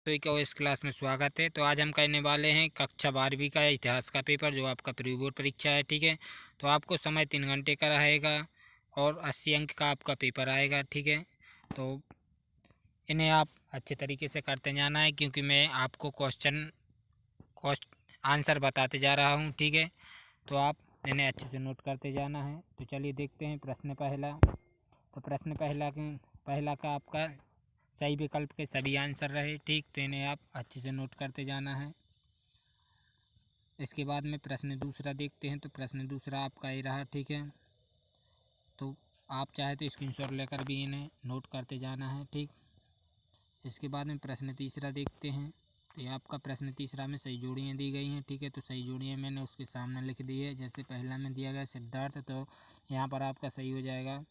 दोस्तों को इस क्लास में स्वागत है। तो आज हम करने वाले हैं कक्षा 12वीं का इतिहास का पेपर, जो आपका प्री बोर्ड परीक्षा है। ठीक है, तो आपको समय 3 घंटे का रहेगा और 80 अंक का आपका पेपर आएगा। ठीक है, तो इन्हें आप अच्छे तरीके से करते जाना है, क्योंकि मैं आपको क्वेश्चन आंसर बताते जा रहा हूँ। ठीक है, तो आप इन्हें अच्छे से नोट करते जाना है। तो चलिए देखते हैं प्रश्न पहला। तो प्रश्न पहला का आपका सही विकल्प के सभी आंसर रहे। ठीक, तो इन्हें आप अच्छे से नोट करते जाना है। इसके बाद में प्रश्न दूसरा देखते हैं। तो प्रश्न दूसरा आपका ये रहा। ठीक है, तो आप चाहे तो स्क्रीनशॉट लेकर भी इन्हें नोट करते जाना है। ठीक, इसके बाद में प्रश्न तीसरा देखते हैं। तो ये आपका प्रश्न तीसरा में सही जोड़ियाँ दी गई हैं। ठीक है, तो सही जोड़ियाँ मैंने उसके सामने लिख दी है। जैसे पहला में दिया गया सिद्धार्थ, तो यहाँ पर आपका सही हो जाएगा।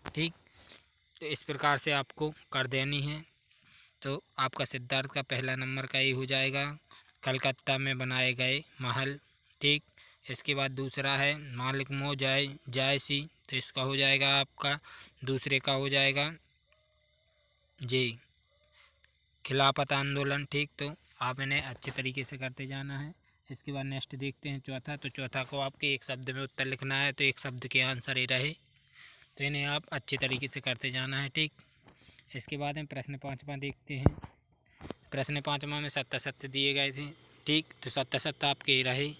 ठीक, तो इस प्रकार से आपको कर देनी है। तो आपका सिद्धार्थ का पहला नंबर का ही हो जाएगा, कलकत्ता में बनाए गए महल। ठीक, इसके बाद दूसरा है मालिक मो जायसी, तो इसका हो जाएगा आपका दूसरे का हो जाएगा जी खिलाफत आंदोलन। ठीक, तो आप इन्हें अच्छे तरीके से करते जाना है। इसके बाद नेक्स्ट देखते हैं चौथा। तो चौथा को आपके एक शब्द में उत्तर लिखना है, तो एक शब्द के आंसर ही रहे, तो इन्हें आप अच्छे तरीके से करते जाना है। ठीक, इसके बाद में प्रश्न पाँचवा देखते हैं। प्रश्न पाँचवा में सत्ता सत्य दिए गए थे। ठीक, तो सत्ता सत्य आपके ही रहे।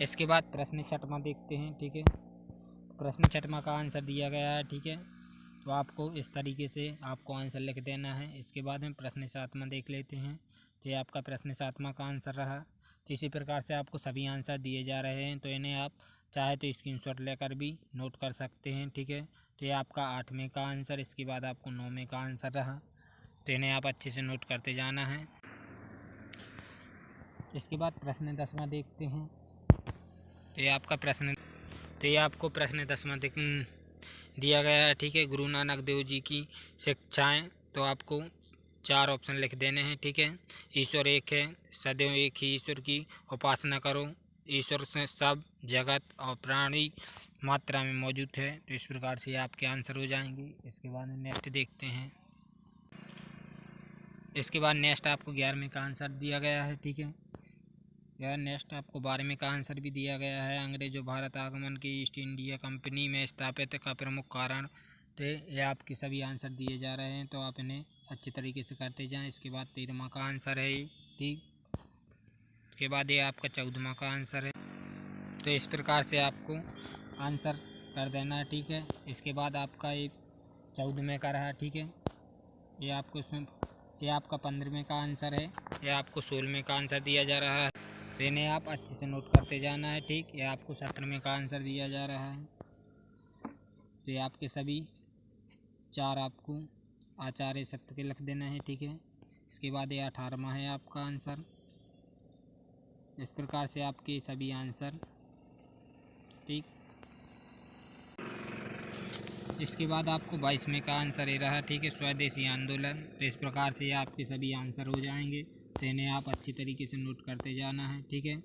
इसके बाद प्रश्न छठवां देखते हैं। ठीक है, प्रश्न छठवां का आंसर दिया गया है। ठीक है, तो आपको इस तरीके से आपको आंसर लिख देना है। इसके बाद में प्रश्न सातवां देख लेते हैं। तो ये आपका प्रश्न सातवां का आंसर रहा। तो इसी प्रकार से आपको सभी आंसर दिए जा रहे हैं, तो इन्हें आप चाहे तो स्क्रीनशॉट लेकर भी नोट कर सकते हैं। ठीक है, तो ये आपका 8वें का आंसर, इसके बाद आपको 9वें का आंसर रहा, तो इन्हें आप अच्छे से नोट करते जाना है। इसके बाद प्रश्न 10वां देखते हैं। तो ये आपको प्रश्न 10वां दिया गया है। ठीक है, गुरु नानक देव जी की शिक्षाएं, तो आपको 4 ऑप्शन लिख देने हैं। ठीक है, ईश्वर एक है, सदैव एक ही ईश्वर की उपासना करो, ईश्वर से सब जगत और प्राणी मात्रा में मौजूद है। तो इस प्रकार से आपके आंसर हो जाएंगे। इसके बाद नेक्स्ट देखते हैं। इसके बाद नेक्स्ट आपको 11वें का आंसर दिया गया है। ठीक है, यार नेक्स्ट आपको 12वें का आंसर भी दिया गया है। अंग्रेजों भारत आगमन की ईस्ट इंडिया कंपनी में स्थापित का प्रमुख कारण। तो ये आपके सभी आंसर दिए जा रहे हैं, तो आप इन्हें अच्छे तरीके से करते जाएं। इसके बाद 13वां का आंसर है। ठीक, इसके बाद ये आपका 14वां का आंसर है। तो इस प्रकार से आपको आंसर कर देना है। ठीक है, इसके बाद आपका ये 14वें का रहा। ठीक है, ये आपका 15वें का आंसर है। ये आपको 16वें का आंसर दिया जा रहा है, तो इन्हें आप अच्छे से नोट करते जाना है। ठीक, ये आपको 17वें का आंसर दिया जा रहा है। तो ये आपके सभी 4 आपको आचार्य सत्य के लिख देना है। ठीक है, इसके बाद ये 18वां है आपका आंसर। इस प्रकार से आपके सभी आंसर। ठीक, इसके बाद आपको 22वें का आंसर ये रहा। ठीक है, स्वदेशी आंदोलन। तो इस प्रकार से आपके सभी आंसर हो जाएंगे, तो इन्हें आप अच्छी तरीके से नोट करते जाना है। ठीक है,